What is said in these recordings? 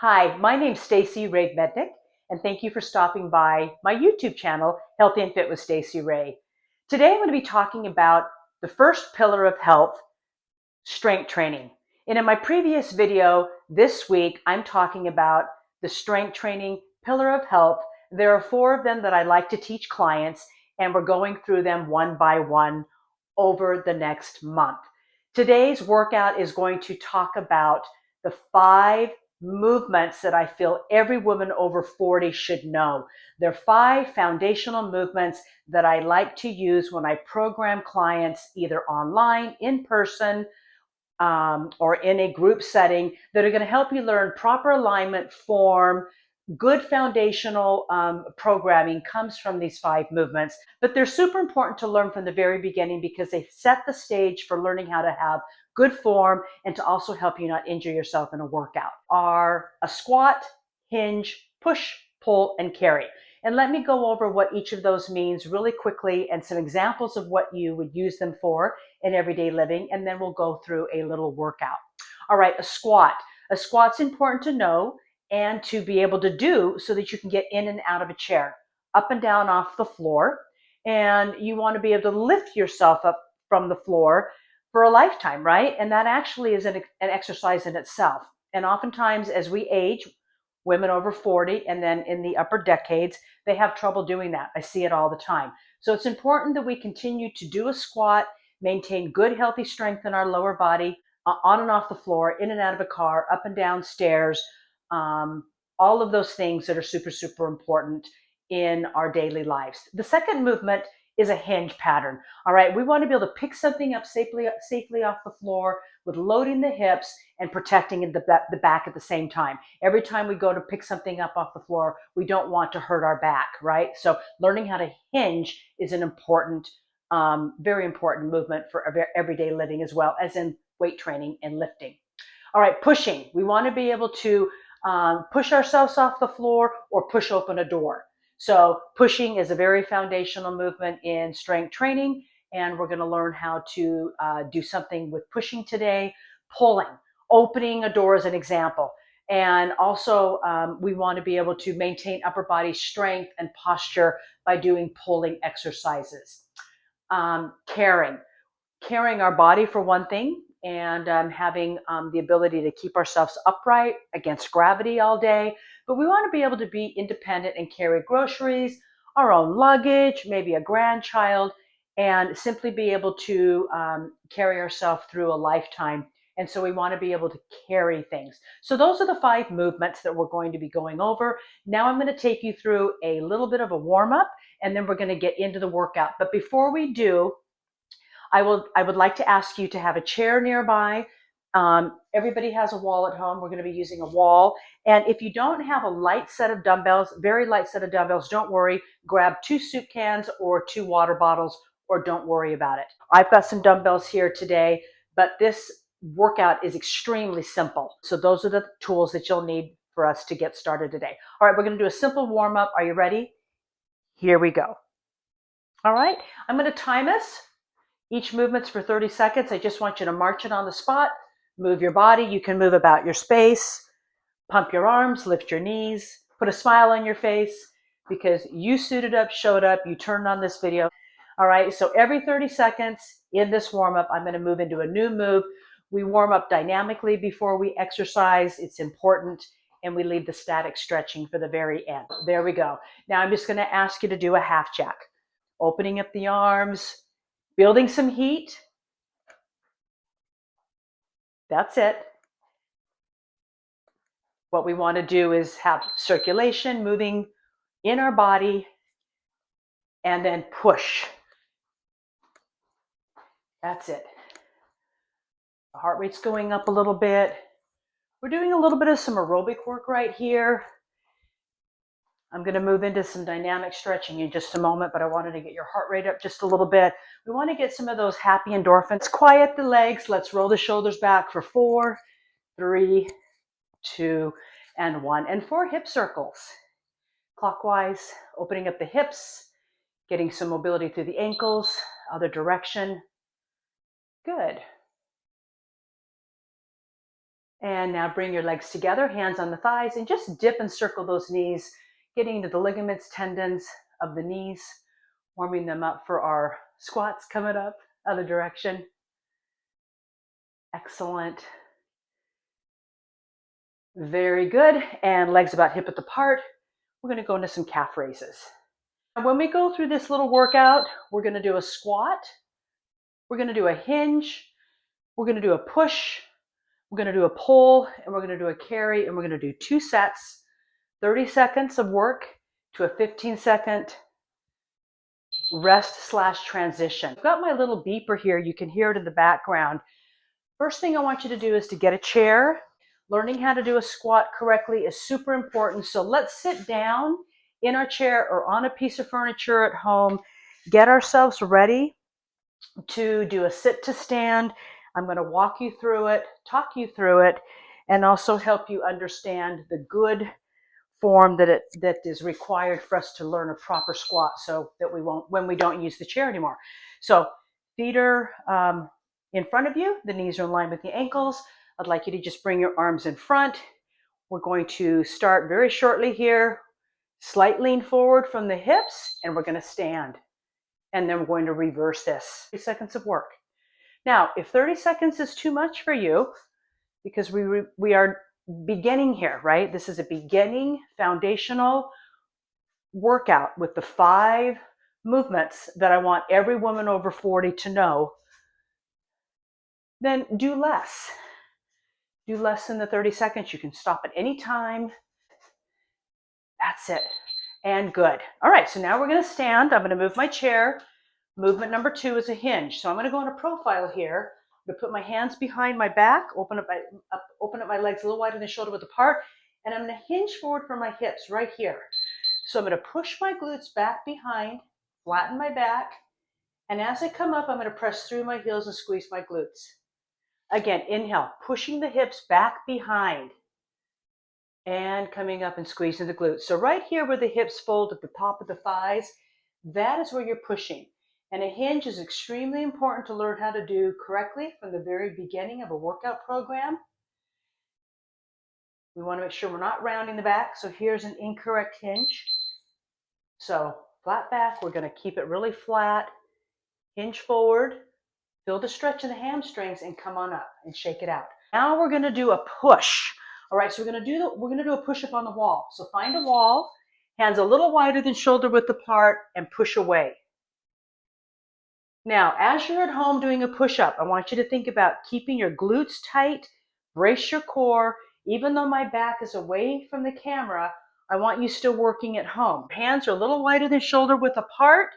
Hi, my name's Stacey Ray Mednick, and thank you for stopping by my YouTube channel, Healthy and Fit with Stacey Ray. Today I'm going to be talking about the first pillar of health, strength training. And in my previous video this week, I'm talking about the strength training pillar of health. There are 4 of them that I like to teach clients, and we're going through them one by one over the next month. Today's workout is going to talk about the 5 movements that I feel every woman over 40 should know. They're 5 foundational movements that I like to use when I program clients either online, in person, or in a group setting that are going to help you learn proper alignment, form. Good foundational programming comes from these 5 movements, but they're super important to learn from the very beginning because they set the stage for learning how to have good form and to also help you not injure yourself in a workout. Are a squat, hinge, push, pull, and carry. And let me go over what each of those means really quickly and some examples of what you would use them for in everyday living, and then we'll go through a little workout. All right, a squat. A squat's important to know and to be able to do so that you can get in and out of a chair, up and down off the floor. And you want to be able to lift yourself up from the floor for a lifetime, right? And that actually is an exercise in itself. And oftentimes, as we age, women over 40 and then in the upper decades, they have trouble doing that. I see it all the time. So it's important that we continue to do a squat, maintain good, healthy strength in our lower body, on and off the floor, in and out of a car, up and down stairs, all of those things that are super, super important in our daily lives. The second movement is a hinge pattern. All right, we want to be able to pick something up safely off the floor with loading the hips and protecting the back at the same time. Every time we go to pick something up off the floor, we don't want to hurt our back, right? So learning how to hinge is an important, very important movement for everyday living as well as in weight training and lifting. All right, pushing. We want to be able to push ourselves off the floor or push open a door. So pushing is a very foundational movement in strength training, and we're going to learn how to do something with pushing today. Pulling, opening a door as an example. And also we want to be able to maintain upper body strength and posture by doing pulling exercises. Carrying our body for one thing, and having the ability to keep ourselves upright against gravity all day. But we want to be able to be independent and carry groceries, our own luggage, maybe a grandchild, and simply be able to carry ourselves through a lifetime. And so we want to be able to carry things. So those are the 5 movements that we're going to be going over. Now I'm going to take you through a little bit of a warm up, and then we're going to get into the workout. But before we do, I would like to ask you to have a chair nearby. Everybody has a wall at home. We're going to be using a wall. And if you don't have a light set of dumbbells, very light set of dumbbells, don't worry. Grab 2 soup cans or 2 water bottles, or don't worry about it. I've got some dumbbells here today, but this workout is extremely simple. So those are the tools that you'll need for us to get started today. All right, we're going to do a simple warm up. Are you ready? Here we go. All right, I'm going to time us. Each movement's for 30 seconds. I just want you to march it on the spot. Move your body. You can move about your space. Pump your arms, lift your knees, put a smile on your face because you suited up, showed up, you turned on this video. All right, so every 30 seconds in this warm-up, I'm going to move into a new move. We warm up dynamically before we exercise. It's important, and we leave the static stretching for the very end. There we go. Now I'm just going to ask you to do a half jack. Opening up the arms, building some heat. That's it. What we want to do is have circulation moving in our body and then push. That's it. The heart rate's going up a little bit. We're doing a little bit of some aerobic work right here. I'm going to move into some dynamic stretching in just a moment, but I wanted to get your heart rate up just a little bit. We want to get some of those happy endorphins. Let's quiet the legs. Let's roll the shoulders back for 4, 3, 2, and 1. And 4 hip circles. Clockwise, opening up the hips, getting some mobility through the ankles, other direction. Good. And now bring your legs together, hands on the thighs, and just dip and circle those knees, getting into the ligaments, tendons of the knees, warming them up for our squats coming up, other direction. Excellent. Very good. And legs about hip width apart. We're going to go into some calf raises. When we go through this little workout, we're going to do a squat, we're going to do a hinge, we're going to do a push, we're going to do a pull, and we're going to do a carry, and we're going to do 2 sets, 30 seconds of work to a 15-second rest/transition. I've got my little beeper here. You can hear it in the background. First thing I want you to do is to get a chair. Learning how to do a squat correctly is super important. So let's sit down in our chair or on a piece of furniture at home, get ourselves ready to do a sit to stand. I'm going to walk you through it, talk you through it, and also help you understand the good form that is required for us to learn a proper squat, so that we won't, when we don't use the chair anymore. So feet are in front of you, the knees are in line with the ankles. I'd like you to just bring your arms in front. We're going to start very shortly here. Slight lean forward from the hips, and we're going to stand. And then we're going to reverse this. 30 seconds of work. Now, if 30 seconds is too much for you, because we are beginning here, right? This is a beginning foundational workout with the 5 movements that I want every woman over 40 to know, then do less. Do less than the 30 seconds. You can stop at any time. That's it. And good. All right, so now we're going to stand. I'm going to move my chair. Movement number 2 is a hinge. So I'm going to go in a profile here. I'm going to put my hands behind my back, open up my legs a little wider than shoulder width apart, and I'm going to hinge forward from my hips right here. So I'm going to push my glutes back behind, flatten my back, and as I come up, I'm going to press through my heels and squeeze my glutes. Again, inhale, pushing the hips back behind, and coming up and squeezing the glutes. So right here where the hips fold at the top of the thighs, that is where you're pushing. And a hinge is extremely important to learn how to do correctly from the very beginning of a workout program. We want to make sure we're not rounding the back. So here's an incorrect hinge. So flat back, we're going to keep it really flat. Hinge forward, feel the stretch in the hamstrings, and come on up and shake it out. Now we're going to do a push. All right, so we're going to do a push up on the wall. So find a wall, hands a little wider than shoulder width apart, and push away. Now, as you're at home doing a push-up, I want you to think about keeping your glutes tight, brace your core. Even though my back is away from the camera, I want you still working at home. Hands are a little wider than shoulder width apart,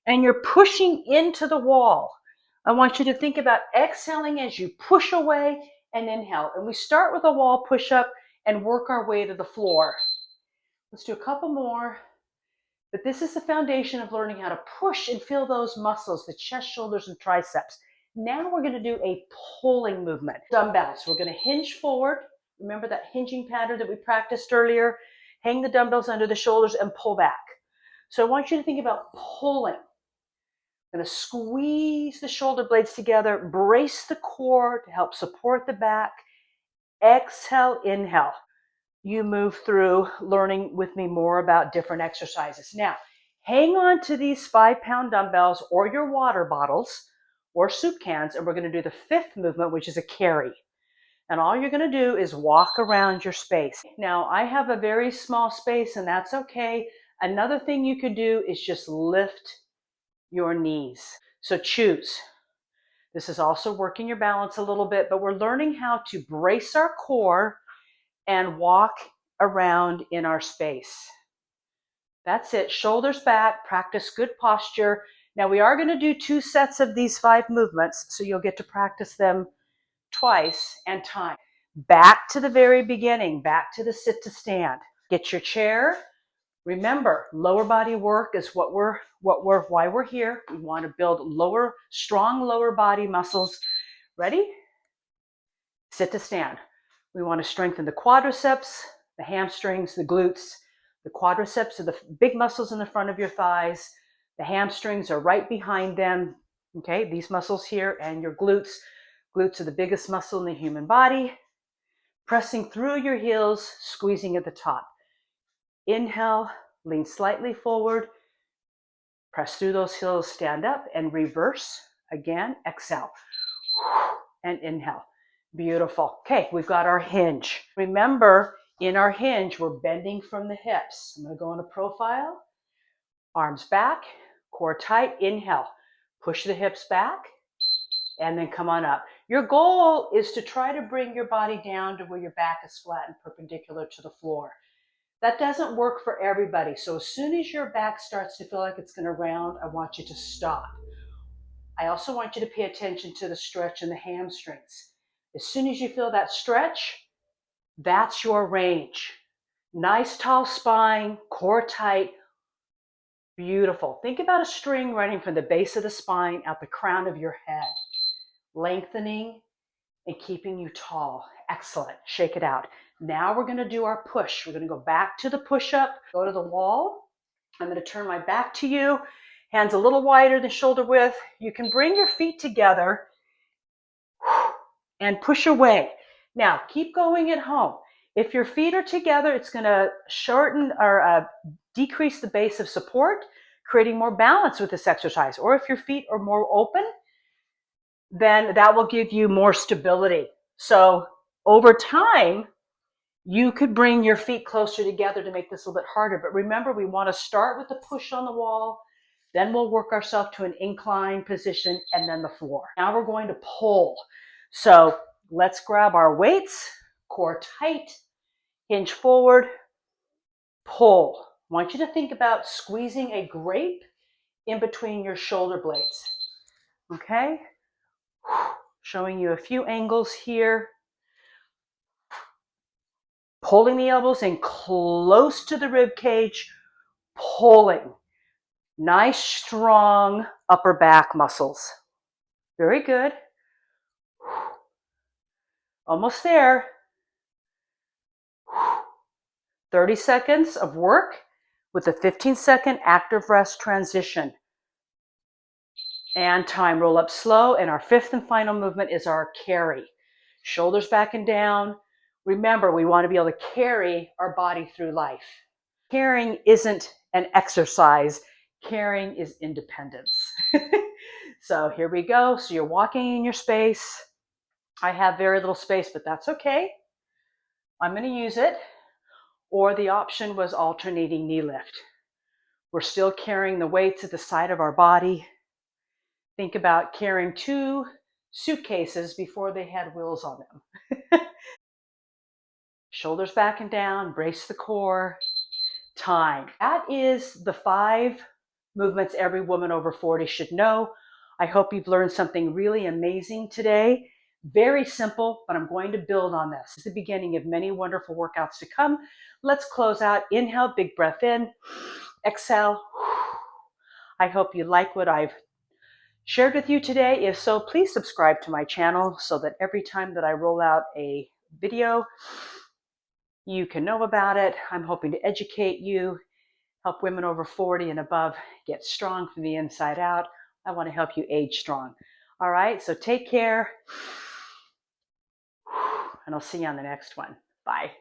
and you're pushing into the wall. I want you to think about exhaling as you push away and inhale. And we start with a wall push-up and work our way to the floor. Let's do a couple more. But this is the foundation of learning how to push and feel those muscles, the chest, shoulders, and triceps. Now we're going to do a pulling movement. Dumbbells. We're going to hinge forward. Remember that hinging pattern that we practiced earlier? Hang the dumbbells under the shoulders and pull back. So I want you to think about pulling. I'm going to squeeze the shoulder blades together, brace the core to help support the back. Exhale, inhale. You move through learning with me more about different exercises. Now, hang on to these 5-pound dumbbells or your water bottles or soup cans, and we're going to do the 5th movement, which is a carry. And all you're going to do is walk around your space. Now, I have a very small space, and that's okay. Another thing you could do is just lift your knees. So choose. This is also working your balance a little bit, but we're learning how to brace our core and walk around in our space. That's it. Shoulders back, practice good posture. Now we are going to do 2 sets of these 5 movements, so you'll get to practice them twice and time. Back to the very beginning, back to the sit to stand. Get your chair. Remember, lower body work is why we're here. We want to build strong lower body muscles. Ready? Sit to stand. We want to strengthen the quadriceps, the hamstrings, the glutes. The quadriceps are the big muscles in the front of your thighs. The hamstrings are right behind them. Okay, these muscles here, and your glutes. Glutes are the biggest muscle in the human body. pressing through your heels, squeezing at the top. Inhale, lean slightly forward, press through those heels, stand up, and reverse. Again, exhale and inhale. Beautiful. Okay, we've got our hinge. Remember, in our hinge, we're bending from the hips. I'm going to go into profile, arms back, core tight. Inhale, push the hips back, and then come on up. Your goal is to try to bring your body down to where your back is flat and perpendicular to the floor. That doesn't work for everybody. So as soon as your back starts to feel like it's going to round, I want you to stop. I also want you to pay attention to the stretch in the hamstrings. As soon as you feel that stretch, that's your range. Nice tall spine, core tight, beautiful. Think about a string running from the base of the spine out the crown of your head, lengthening and keeping you tall. Excellent. Shake it out. Now we're going to do our push. We're going to go back to the push-up, go to the wall. I'm going to turn my back to you, hands a little wider than shoulder width. You can bring your feet together and push away. Now, keep going at home. If your feet are together, it's going to shorten or decrease the base of support, creating more balance with this exercise. Or if your feet are more open, then that will give you more stability. So over time, you could bring your feet closer together to make this a little bit harder. But remember, we want to start with the push on the wall. Then we'll work ourselves to an incline position and then the floor. Now we're going to pull. So let's grab our weights, core tight, hinge forward, pull. I want you to think about squeezing a grape in between your shoulder blades. Okay? Showing you a few angles here. Pulling the elbows in close to the rib cage, pulling. Nice, strong upper back muscles. Very good. Almost there. 30 seconds of work with a 15-second active rest transition. And time. Roll up slow. And our fifth and final movement is our carry. Shoulders back and down. Remember, we want to be able to carry our body through life. Carrying isn't an exercise. Carrying is independence. So here we go. So you're walking in your space. I have very little space, but that's okay. I'm going to use it. Or the option was alternating knee lift. We're still carrying the weights at the side of our body. Think about carrying 2 suitcases before they had wheels on them. Shoulders back and down, brace the core. Time. That is the 5 movements every woman over 40 should know. I hope you've learned something really amazing today. Very simple, but I'm going to build on this. It's the beginning of many wonderful workouts to come. Let's close out. Inhale, big breath in. Exhale. I hope you like what I've shared with you today. If so, please subscribe to my channel so that every time that I roll out a video, you can know about it. I'm hoping to educate you, help women over 40 and above get strong from the inside out. I want to help you age strong. All right, so take care, and I'll see you on the next one. Bye.